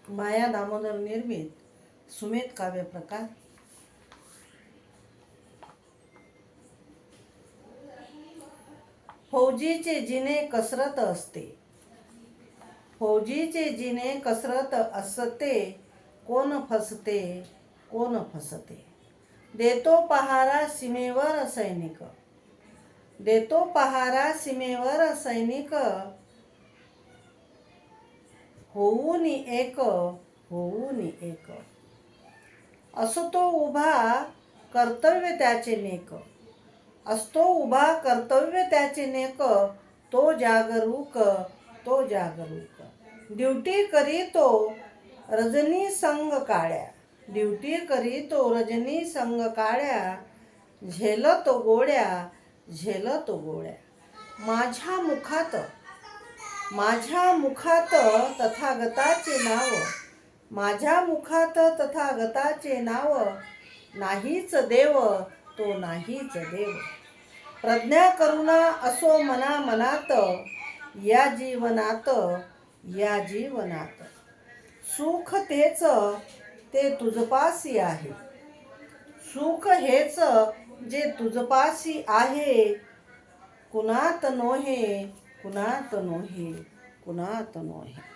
माया दामोदर निर्मित सुमेध काव्य प्रकार. फौजीचे जिने कसरत असते, फौजीचे जिने कसरत असते. कोण फसते, कोण फसते. देतो पहारा सीमेवर सैनिक, देतो पहारा सीमेवर सैनिक. होऊन एक, होऊन एक. असतो उभा कर्तव्य त्याचे नेक, असतो उभा कर्तव्य त्याचे नेक. तो जागरूक, तो जागरूक. ड्युटी करीतो रजनी संग काळ्या, ड्युटी करीतो रजनी संग काळ्या. झेलतो गोळ्या, झेलतो गोळ्या. माझ्या मुखात, माझ्या मुखात तथागताचे नाव, माझ्या मुखात तथागताचे नाव. नाहीच देव, तो नाहीच देव. प्रज्ञा करुणा असो मना मनात, या जीवनात, या जीवनात. सुख तेच ते तुझपासी आहे, सुख हेच जे तुझपासी आहे. कुणात नोहे, कुणात नोहे, कुणात नोहे.